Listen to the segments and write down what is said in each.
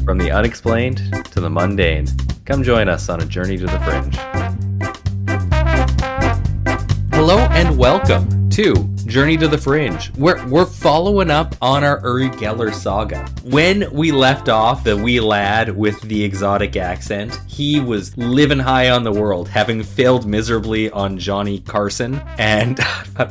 From the unexplained to the mundane, come join us on a journey to the fringe. Hello and welcome to Journey to the Fringe. We're following up on our Uri Geller saga. When we left off the wee lad with the exotic accent, he was living high on the world, having failed miserably on Johnny Carson, and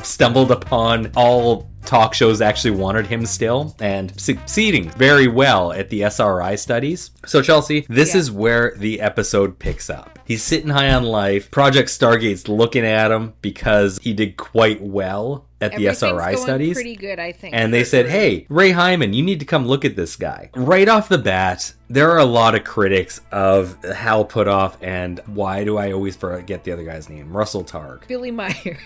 stumbled upon all talk shows actually wanted him still, and succeeding very well at the SRI studies. So Chelsea, this is where the episode picks up. He's sitting high on life. Project Stargate's looking at him because he did quite well at the SRI studies. Pretty good, I think. And they said, hey, Ray Hyman, you need to come look at this guy. Right off the bat, there are a lot of critics of Hal Puthoff and why do I always forget the other guy's name? Russell Targ. Billy Meyer.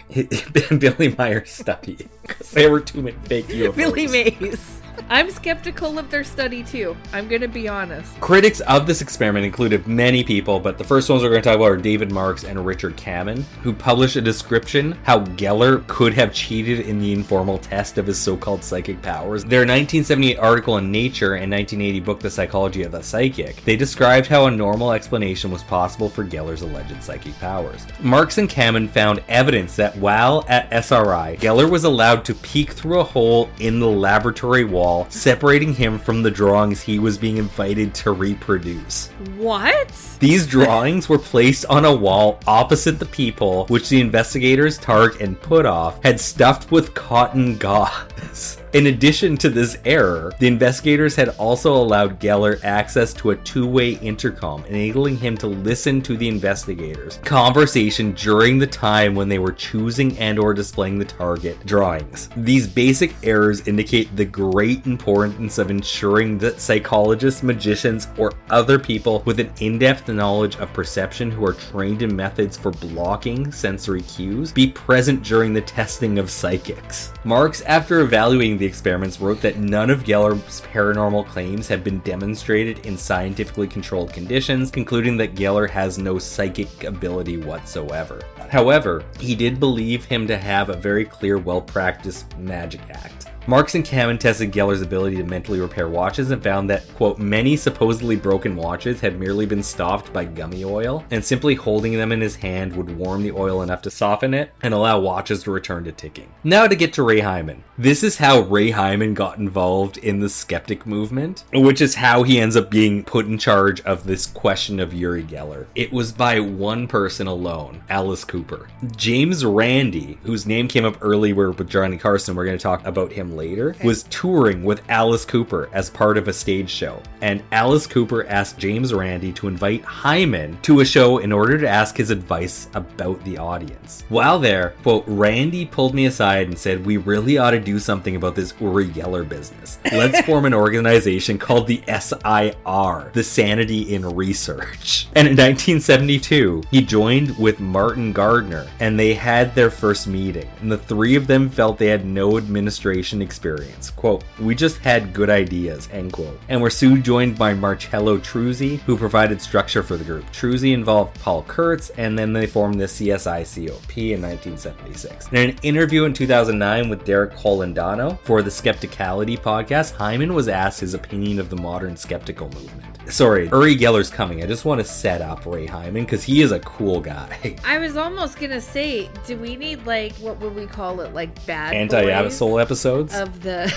Billy Meyer's study. Because there were too many fake UFOs. Billy Mays. I'm skeptical of their study too. I'm going to be honest. Critics of this experiment included many people, but the first ones we're going to talk about are David Marks and Richard Kammann, who published a description how Geller could have cheated in the informal test of his so-called psychic powers. Their 1978 article in Nature and 1980 book The Psychology of the Psychic, they described how a normal explanation was possible for Geller's alleged psychic powers. Marks and Kammann found evidence that while at SRI, Geller was allowed to peek through a hole in the laboratory wall, separating him from the drawings he was being invited to reproduce. What? These drawings were placed on a wall opposite the people, which the investigators, Targ and Puthoff, had stuffed with cotton gauze. In addition to this error, the investigators had also allowed Geller access to a two-way intercom, enabling him to listen to the investigators' conversation during the time when they were choosing and or displaying the target drawings. These basic errors indicate the great importance of ensuring that psychologists, magicians, or other people with an in-depth knowledge of perception who are trained in methods for blocking sensory cues be present during the testing of psychics. Marks, after evaluating the experiments, wrote that none of Geller's paranormal claims had been demonstrated in scientifically controlled conditions, concluding that Geller has no psychic ability whatsoever. However, he did believe him to have a very clear, well-practiced magic act. Marks and Kammann tested Geller's ability to mentally repair watches and found that, quote, many supposedly broken watches had merely been stopped by gummy oil, and simply holding them in his hand would warm the oil enough to soften it and allow watches to return to ticking. Now to get to Ray Hyman. This is how Ray Hyman got involved in the skeptic movement, which is how he ends up being put in charge of this question of Uri Geller. It was by one person alone, Alice Cooper. James Randi, whose name came up earlier with Johnny Carson, we're going to talk about him later, was touring with Alice Cooper as part of a stage show, and Alice Cooper asked James Randi to invite Hyman to a show in order to ask his advice about the audience. While there, quote, Randi pulled me aside and said, we really ought to do something about this Uri Geller business. Let's form an organization called the SIR, the Sanity in Research. And in 1972, he joined with Martin Gardner, and they had their first meeting, and the three of them felt they had no administration experience. Quote, we just had good ideas, end quote. And were soon joined by Marcello Truzzi, who provided structure for the group. Truzzi involved Paul Kurtz, and then they formed the CSICOP in 1976. In an interview in 2009 with Derek Colandano for the Skepticality podcast, Hyman was asked his opinion of the modern skeptical movement. Sorry, Uri Geller's coming. I just want to set up Ray Hyman because he is a cool guy. I was almost gonna say, do we need, like, what would we call it, like bad anti-asshole episodes of the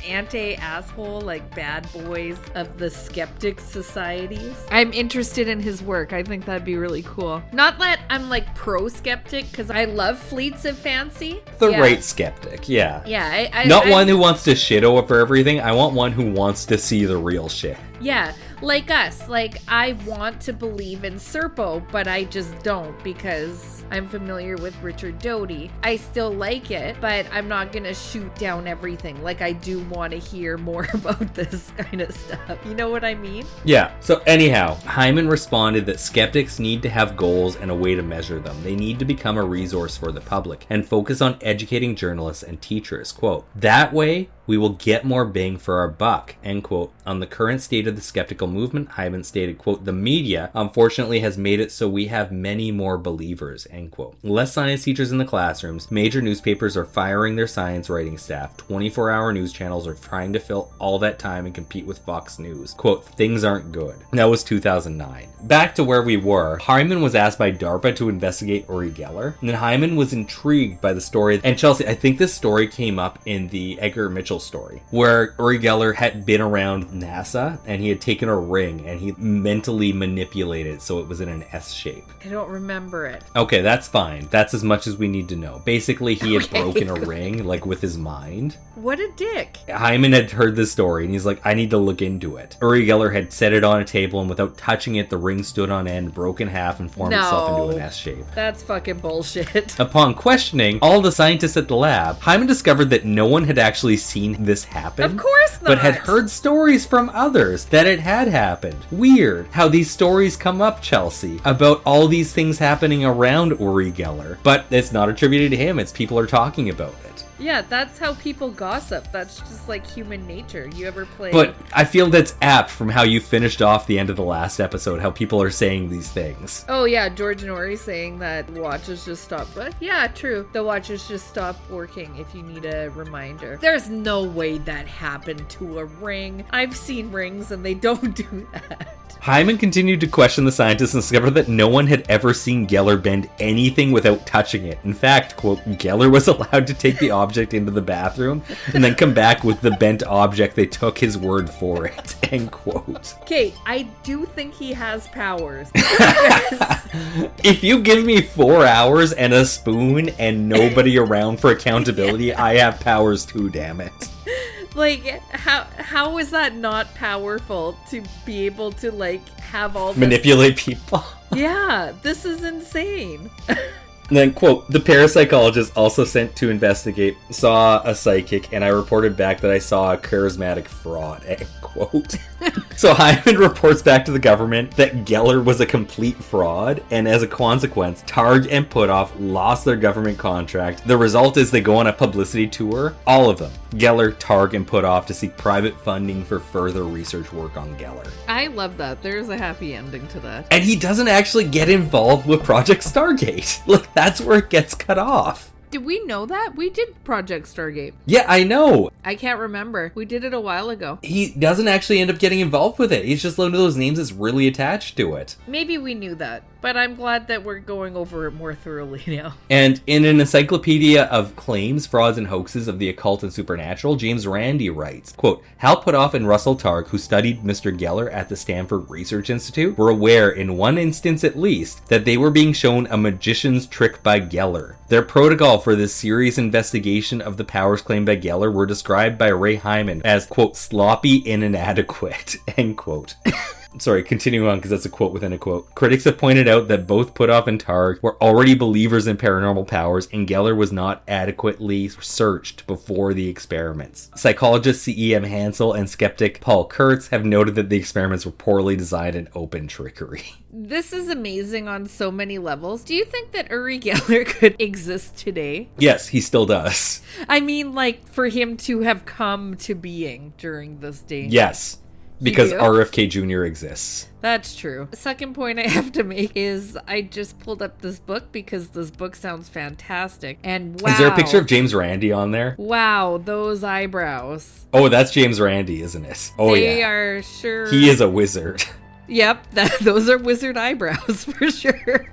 anti-asshole, like bad boys of the Skeptics societies? I'm interested in his work. I think that'd be really cool. Not that I'm like pro-skeptic, because I love fleets of fancy. The right skeptic, yeah. Yeah, Not one who wants to shit over everything. I want one who wants to see the real shit. Yeah, like us. Like, I want to believe in Serpo, but I just don't because I'm familiar with Richard Doty. I still like it, but I'm not going to shoot down everything. Like, I do want to hear more about this kind of stuff. You know what I mean? Yeah. So anyhow, Hyman responded that skeptics need to have goals and a way to measure them. They need to become a resource for the public and focus on educating journalists and teachers. Quote, that way, we will get more bang for our buck, end quote. On the current state of the skeptical movement, Hyman stated, quote, the media, unfortunately, has made it so we have many more believers, end quote. Less science teachers in the classrooms, major newspapers are firing their science writing staff, 24-hour news channels are trying to fill all that time and compete with Fox News. Quote, things aren't good. That was 2009. Back to where we were, Hyman was asked by DARPA to investigate Uri Geller, and then Hyman was intrigued by the story. And Chelsea, I think this story came up in the Edgar Mitchell story, where Uri Geller had been around NASA and he had taken a ring and he mentally manipulated it so it was in an S shape. I don't remember it. Okay, that's fine. That's as much as we need to know. Basically, he had broken a ring, like, with his mind. What a dick. Hyman had heard this story and he's like, I need to look into it. Uri Geller had set it on a table and without touching it, the ring stood on end, broke in half, and formed itself into an S shape. That's fucking bullshit. Upon questioning all the scientists at the lab, Hyman discovered that no one had actually seen this happen. Of course not. But had heard stories from others that it had happened. Weird how these stories come up, Chelsea, about all these things happening around Uri Geller. But it's not attributed to him, it's people are talking about it. Yeah, that's how people gossip. That's just like human nature. You ever play... But I feel that's apt from how you finished off the end of the last episode, how people are saying these things. Oh yeah, George and Uri saying that watches just stop. But yeah, true. The watches just stop working if you need a reminder. There's no way that happened to a ring. I've seen rings and they don't do that. Hyman continued to question the scientists and discovered that no one had ever seen Geller bend anything without touching it. In fact, quote, Geller was allowed to take the object into the bathroom and then come back with the bent object. They took his word for it, end quote. Okay, I do think he has powers. If you give me 4 hours and a spoon and nobody around for accountability, yeah. I have powers too, damn it. Like, how is that not powerful to be able to, like, have all this... Manipulate people? Yeah, this is insane. And then, quote, the parapsychologist also sent to investigate saw a psychic, and I reported back that I saw a charismatic fraud, end quote. So Hyman reports back to the government that Geller was a complete fraud, and as a consequence, Targ and Putoff lost their government contract. The result is they go on a publicity tour, all of them, Geller, Targ, and Putoff, to seek private funding for further research work on Geller. I love that. There's a happy ending to that. And he doesn't actually get involved with Project Stargate. Like, that's where it gets cut off. Did we know that? We did Project Stargate. Yeah, I know. I can't remember. We did it a while ago. He doesn't actually end up getting involved with it. He's just one of those names that's really attached to it. Maybe we knew that, but I'm glad that we're going over it more thoroughly now. And in an encyclopedia of claims, frauds, and hoaxes of the occult and supernatural, James Randi writes, quote, Hal Putoff and Russell Targ, who studied Mr. Geller at the Stanford Research Institute, were aware, in one instance at least, that they were being shown a magician's trick by Geller. Their protocol for this serious investigation of the powers claimed by Geller were described by Ray Hyman as, quote, sloppy and inadequate, end quote. Sorry, continuing on because that's a quote within a quote. Critics have pointed out that both Putoff and Targ were already believers in paranormal powers, and Geller was not adequately searched before the experiments. Psychologists C.E.M. Hansel and skeptic Paul Kurtz have noted that the experiments were poorly designed and open trickery. This is amazing on so many levels. Do you think that Uri Geller could exist today? Yes, he still does. I mean, like, for him to have come to being during this day. Yes. Because RFK Jr. exists. That's true. The second point I have to make is I just pulled up this book because this book sounds fantastic. And wow. Is there a picture of James Randi on there? Wow, those eyebrows. Oh, that's James Randi, isn't it? Oh, they yeah. Are sure. He is a wizard. Yep, those are wizard eyebrows for sure.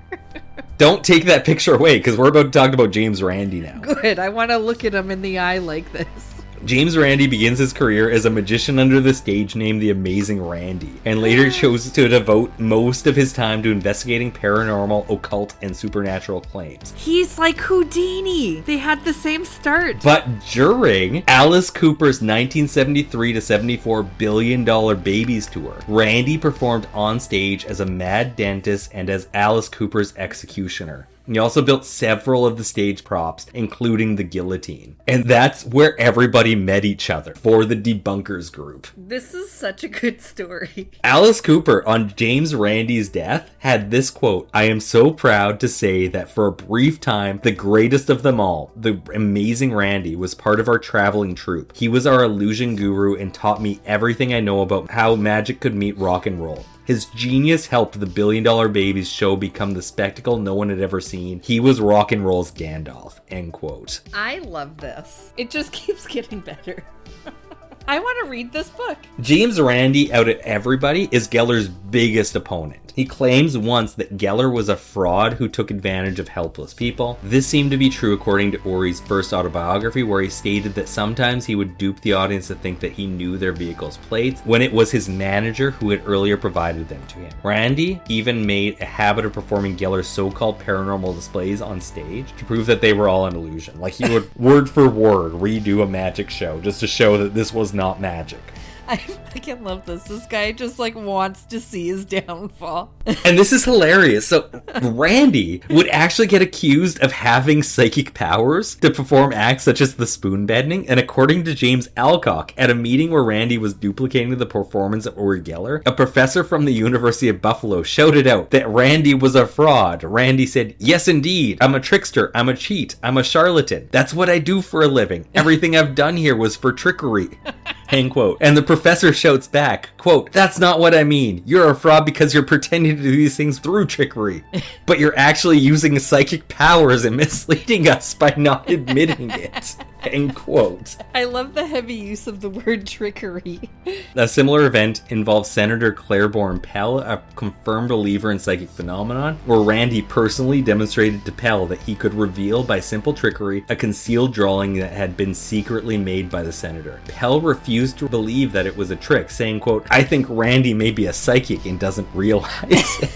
Don't take that picture away because we're about to talk about James Randi now. Good. I want to look at him in the eye like this. James Randi begins his career as a magician under the stage name The Amazing Randi, and later chose to devote most of his time to investigating paranormal, occult, and supernatural claims. He's like Houdini. They had the same start. But during Alice Cooper's 1973 to $74 billion Babies tour, Randi performed on stage as a mad dentist and as Alice Cooper's executioner. He also built several of the stage props, including the guillotine. And that's where everybody met each other, for the debunkers group. This is such a good story. Alice Cooper, on James Randi's death, had this quote: "I am so proud to say that for a brief time, the greatest of them all, the amazing Randi, was part of our traveling troupe. He was our illusion guru and taught me everything I know about how magic could meet rock and roll. His genius helped the $1 Billion Babies show become the spectacle no one had ever seen. He was rock and roll's Gandalf." End quote. I love this. It just keeps getting better. I want to read this book. James Randi, out of everybody, is Geller's biggest opponent. He claims once that Geller was a fraud who took advantage of helpless people. This seemed to be true according to Uri's first autobiography, where he stated that sometimes he would dupe the audience to think that he knew their vehicle's plates, when it was his manager who had earlier provided them to him. Randi even made a habit of performing Geller's so-called paranormal displays on stage to prove that they were all an illusion. Like, he would word for word redo a magic show just to show that this was not magic. I fucking love this. This guy just wants to see his downfall. And this is hilarious. So Randi would actually get accused of having psychic powers to perform acts such as the spoon bending. And according to James Alcock, at a meeting where Randi was duplicating the performance of Uri Geller, a professor from the University of Buffalo shouted out that Randi was a fraud. Randi said, "Yes, indeed. I'm a trickster. I'm a cheat. I'm a charlatan. That's what I do for a living. Everything I've done here was for trickery." End quote. And the professor shouts back, quote, "That's not what I mean. You're a fraud because you're pretending to do these things through trickery. But you're actually using psychic powers and misleading us by not admitting it." End quote. I love the heavy use of the word trickery. A similar event involves Senator Claiborne Pell, a confirmed believer in psychic phenomenon, where Randi personally demonstrated to Pell that he could reveal by simple trickery a concealed drawing that had been secretly made by the senator. Pell refused to believe that it was a trick, saying, quote, "I think Randi may be a psychic and doesn't realize it."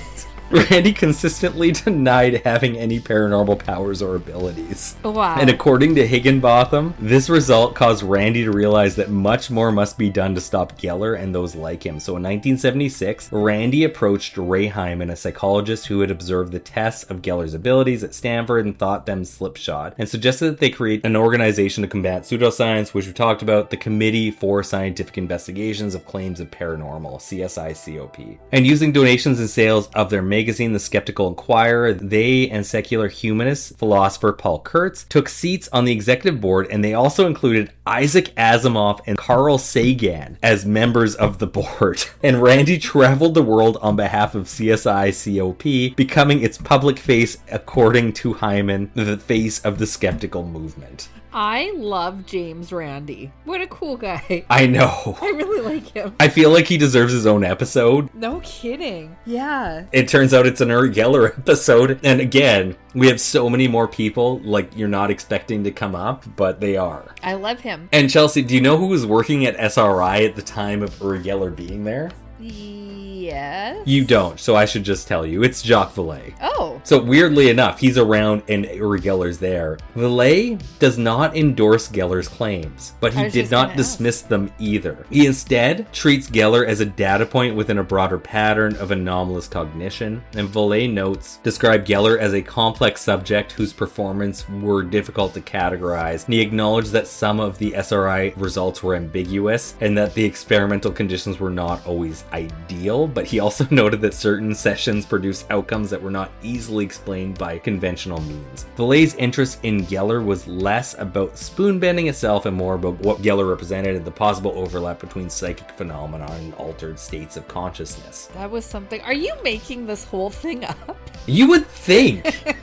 Randi consistently denied having any paranormal powers or abilities. Wow. And according to Higginbotham, this result caused Randi to realize that much more must be done to stop Geller and those like him. So in 1976, Randi approached Ray Hyman, a psychologist who had observed the tests of Geller's abilities at Stanford and thought them slipshod, and suggested that they create an organization to combat pseudoscience, which we talked about, the Committee for Scientific Investigations of Claims of Paranormal, CSICOP. And using donations and sales of their magazine, The Skeptical Inquirer, they and secular humanist philosopher Paul Kurtz took seats on the executive board, and they also included Isaac Asimov and Carl Sagan as members of the board. And Randi traveled the world on behalf of CSICOP, becoming its public face, according to Hyman, the face of the skeptical movement. I love James Randi. What a cool guy. I know. I really like him. I feel like he deserves his own episode. No kidding. Yeah. It turns out it's an Uri Geller episode. And again, we have so many more people like you're not expecting to come up, but they are. I love him. And Chelsea, do you know who was working at SRI at the time of Uri Geller being there? Yes. You don't, so I should just tell you. It's Jacques Vallée. Oh. So weirdly enough, he's around and Uri Geller's there. Vallée does not endorse Geller's claims, but he did not dismiss them either. He instead treats Geller as a data point within a broader pattern of anomalous cognition, and Vallée notes describe Geller as a complex subject whose performance were difficult to categorize, and he acknowledged that some of the SRI results were ambiguous and that the experimental conditions were not always ideal, but he also noted that certain sessions produced outcomes that were not easily explained by conventional means. Vallée's interest in Geller was less about spoon bending itself and more about what Geller represented and the possible overlap between psychic phenomena and altered states of consciousness. That was something. Are you making this whole thing up? You would think.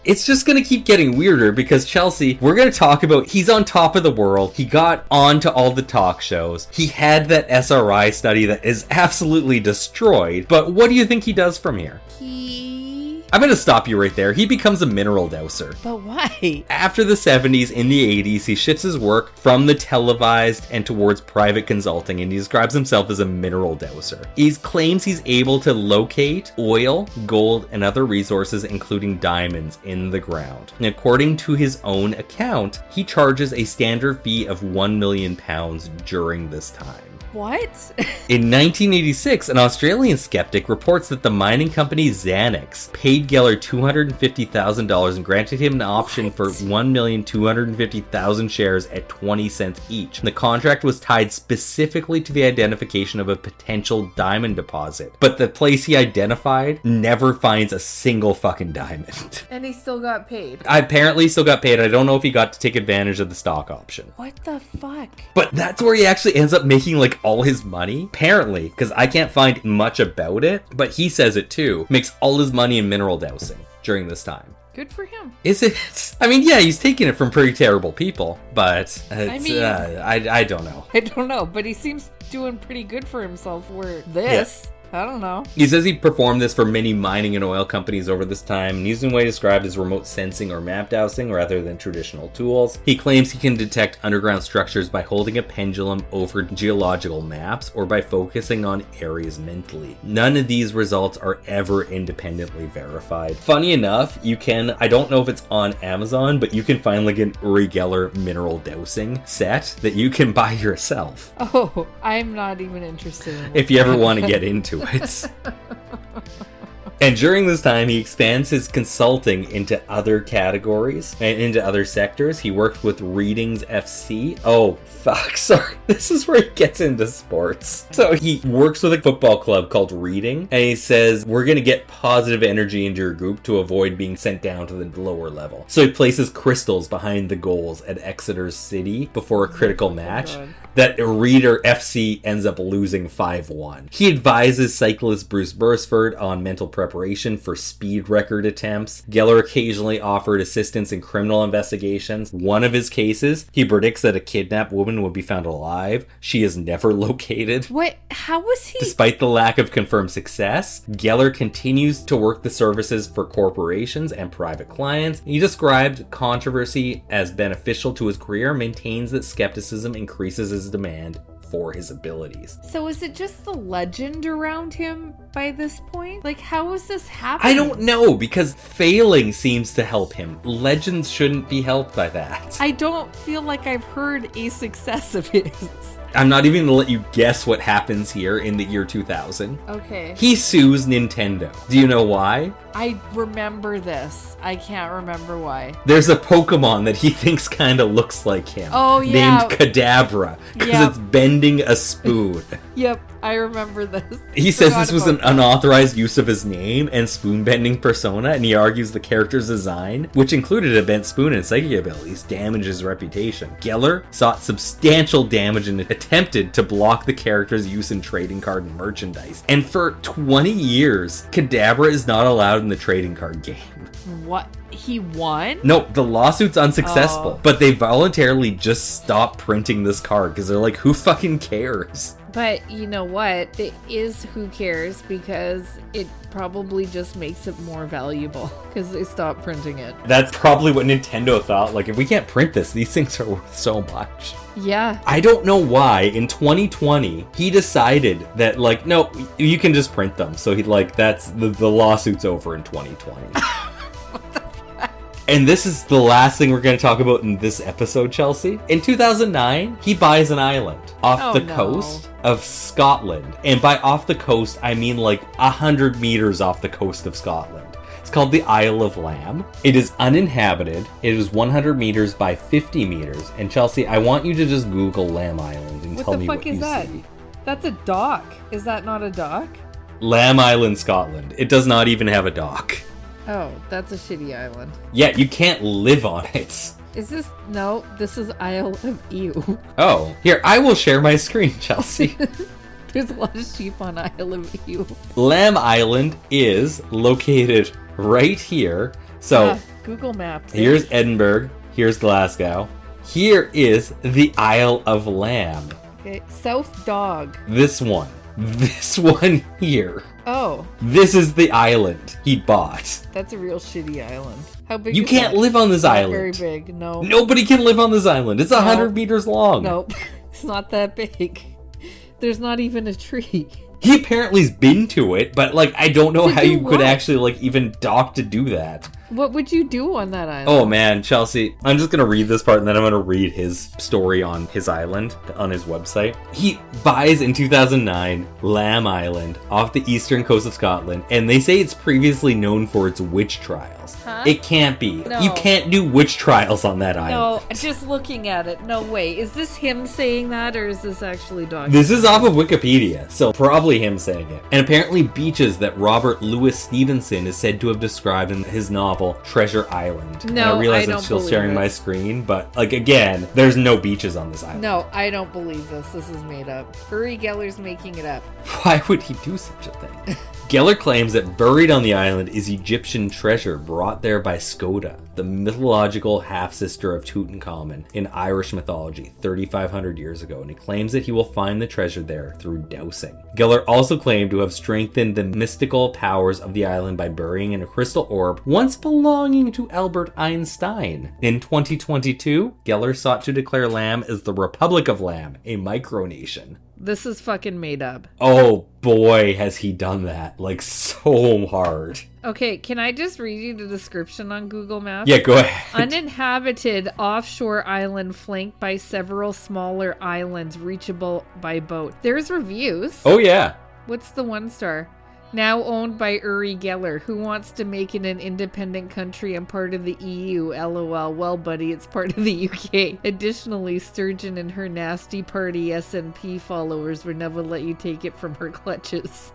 It's just going to keep getting weirder because, Chelsea, we're going to talk about, he's on top of the world. He got onto all the talk shows. He had that SRI study that is absolutely destroyed. But what do you think he does from here? I'm going to stop you right there. He becomes a mineral dowser. But why? After the 70s, in the 80s, he shifts his work from the televised and towards private consulting, and he describes himself as a mineral dowser. He claims he's able to locate oil, gold, and other resources, including diamonds, in the ground. And according to his own account, he charges a standard fee of £1 million during this time. What? In 1986, an Australian skeptic reports that the mining company Xanax paid Geller $250,000 and granted him an option for 1,250,000 shares at 20 cents each. The contract was tied specifically to the identification of a potential diamond deposit, but the place he identified never finds a single fucking diamond. And he still got paid. Apparently he still got paid. I don't know if he got to take advantage of the stock option. What the fuck? But that's where he actually ends up making like all his money. Apparently, because I can't find much about it, but he says it too, makes all his money in mineral dowsing during this time. Good for him. Is it? I mean, yeah, he's taking it from pretty terrible people, but it's, I don't know. I don't know, but he seems doing pretty good for himself where this... Yeah. I don't know. He says he performed this for many mining and oil companies over this time, and using what he described as remote sensing or map dowsing rather than traditional tools. He claims he can detect underground structures by holding a pendulum over geological maps or by focusing on areas mentally. None of these results are ever independently verified. Funny enough, you can, I don't know if it's on Amazon, but you can find like an Uri Geller mineral dowsing set that you can buy yourself. Oh, I'm not even interested in it. If you ever want to get into it. And during this time, he expands his consulting into other categories and into other sectors. He worked with Readings FC. Oh, fuck, sorry. This is where he gets into sports. So he works with a football club called Reading, and he says, we're going to get positive energy into your group to avoid being sent down to the lower level. So he places crystals behind the goals at Exeter City before a critical match. That Reader FC ends up losing 5-1. He advises cyclist Bruce Bursford on mental preparation for speed record attempts. Geller occasionally offered assistance in criminal investigations. One of his cases, he predicts that a kidnapped woman would be found alive. She is never located. What? How was he? Despite the lack of confirmed success, Geller continues to work the services for corporations and private clients. He described controversy as beneficial to his career, maintains that skepticism increases his demand for his abilities. So is it just the legend around him by this point? Like, how is this happening? I don't know, because failing seems to help him. Legends shouldn't be helped by that. I don't feel like I've heard a success of his. I'm not even gonna let you guess what happens here in the year 2000. Okay. He sues Nintendo. Do you know why? I remember this. I can't remember why. There's a Pokemon that he thinks kind of looks like him. Oh, yeah. Named Kadabra, because it's bending a spoon. Yep, I remember this. He says this was an unauthorized use of his name and spoon-bending persona, and he argues the character's design, which included a bent spoon and psychic abilities, damaged his reputation. Geller sought substantial damage and attempted to block the character's use in trading card and merchandise. And for 20 years, Kadabra is not allowed in the trading card game. What? He won? No, the lawsuit's unsuccessful, but they voluntarily just stopped printing this card because they're like, who fucking cares? But you know what? It is who cares, because it probably just makes it more valuable because they stopped printing it. That's probably what Nintendo thought. Like, if we can't print this, these things are worth so much. Yeah. I don't know why in 2020 he decided that, like, no, you can just print them. So he, like, that's the lawsuit's over in 2020. And this is the last thing we're going to talk about in this episode, Chelsea. In 2009, he buys an island off the coast of Scotland. And by off the coast, I mean like 100 meters off the coast of Scotland. It's called the Isle of Lamb. It is uninhabited. It is 100 meters by 50 meters. And Chelsea, I want you to just Google Lamb Island and tell me what you see. What the fuck is that? That's a dock. Is that not a dock? Lamb Island, Scotland. It does not even have a dock. Oh, that's a shitty island. Yeah, you can't live on it. Is this... No, this is Isle of Ew. Oh, here, I will share my screen, Chelsea. There's a lot of sheep on Isle of Ew. Lamb Island is located right here. So, Google Maps. Here's Edinburgh. Here's Glasgow. Here is the Isle of Lamb. Okay, South Dog. This one. This one here. Oh. This is the island he bought. That's a real shitty island. How big You is can't that? live on this Not island. Very big, no. Nobody can live on this island. It's 100 meters long. Nope. It's not that big. There's not even a tree. He apparently's been to it, but, like, I don't know how you what? could actually, like, even dock to do that. What would you do on that island? Oh man, Chelsea, I'm just gonna read this part and then I'm gonna read his story on his island, on his website. He buys in 2009 Lamb Island off the eastern coast of Scotland, and they say it's previously known for its witch trials. Huh? It can't be. No. You can't do witch trials on that island. No, just looking at it, no way. Is this him saying that, or is this actually documented? This is off of Wikipedia, so probably him saying it. And apparently beaches that Robert Louis Stevenson is said to have described in his novel Treasure Island. No, and I realize I I'm don't still believe sharing it. my screen, but like again, there's no beaches on this island. No, I don't believe this. This is made up. Uri Geller's making it up. Why would he do such a thing? Geller claims that buried on the island is Egyptian treasure brought there by Skoda, the mythological half-sister of Tutankhamun in Irish mythology 3,500 years ago, and he claims that he will find the treasure there through dowsing. Geller also claimed to have strengthened the mystical powers of the island by burying in a crystal orb once belonging to Albert Einstein. In 2022, Geller sought to declare Lamb as the Republic of Lamb, a micronation. This is fucking made up. Oh boy, has he done that. Like, so hard. Okay, can I just read you the description on Google Maps? Yeah, go ahead. Uninhabited offshore island flanked by several smaller islands reachable by boat. There's reviews. Oh yeah. What's the 1-star? Now owned by Uri Geller, who wants to make it an independent country and part of the EU. LOL. Well, buddy, it's part of the UK. Additionally, Sturgeon and her nasty party SNP followers would never let you take it from her clutches.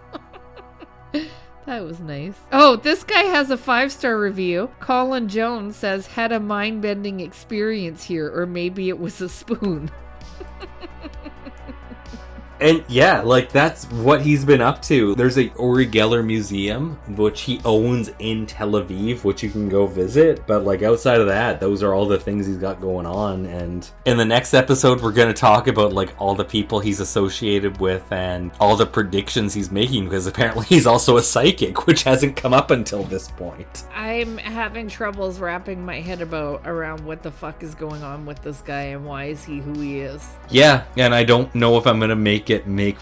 That was nice. Oh, this guy has a 5-star review. Colin Jones says, had a mind-bending experience here, or maybe it was a spoon. And yeah, like that's what he's been up to. There's a Uri Geller museum, which he owns in Tel Aviv, which you can go visit. But like outside of that, those are all the things he's got going on. And in the next episode, we're going to talk about like all the people he's associated with and all the predictions he's making, because apparently he's also a psychic, which hasn't come up until this point. I'm having troubles wrapping my head around what the fuck is going on with this guy and why is he who he is. Yeah, and I don't know if I'm going to make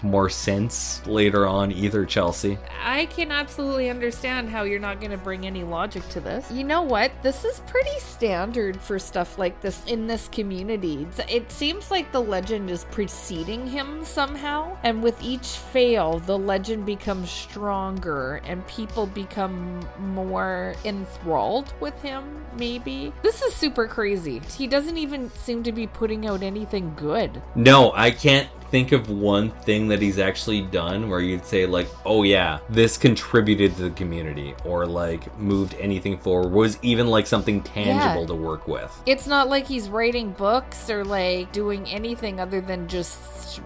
more sense later on either, Chelsea. I can absolutely understand how you're not going to bring any logic to this. You know what? This is pretty standard for stuff like this in this community. It seems like the legend is preceding him somehow, and with each fail, the legend becomes stronger and people become more enthralled with him, maybe. This is super crazy. He doesn't even seem to be putting out anything good. No, I can't think of one thing that he's actually done where you'd say like, oh yeah, this contributed to the community or like moved anything forward, was even like something tangible to work with. It's not like he's writing books or like doing anything other than just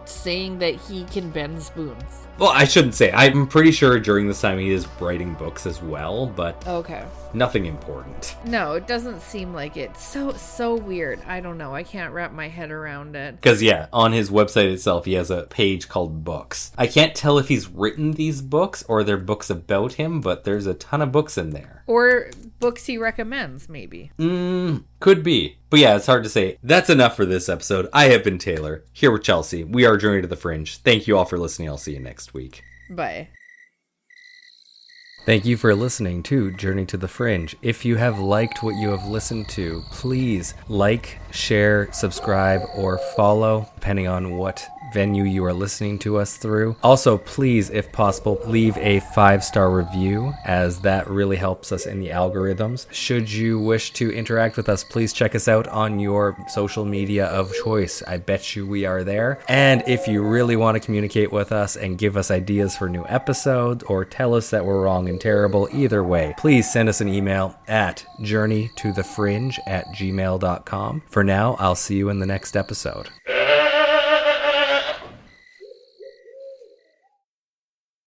saying that he can bend spoons. Well, I shouldn't say. I'm pretty sure during this time he is writing books as well, but okay, nothing important. No, it doesn't seem like it. So weird. I don't know. I can't wrap my head around it. Because yeah, on his website itself, he has a page called Books. I can't tell if he's written these books or they're books about him, but there's a ton of books in there. Or books he recommends, maybe. Could be. But yeah, it's hard to say. That's enough for this episode. I have been Taylor, here with Chelsea. We are Journey to the Fringe. Thank you all for listening. I'll see you next week. Bye. Thank you for listening to Journey to the Fringe. If you have liked what you have listened to, please like, share, subscribe, or follow, depending on what venue you are listening to us through. Also, please, if possible, leave a 5-star review, as that really helps us in the algorithms. Should you wish to interact with us, please check us out on your social media of choice. I bet you we are there. And if you really want to communicate with us and give us ideas for new episodes or tell us that we're wrong and terrible, either way, please send us an email at journeytothefringe@gmail.com. For now, I'll see you in the next episode.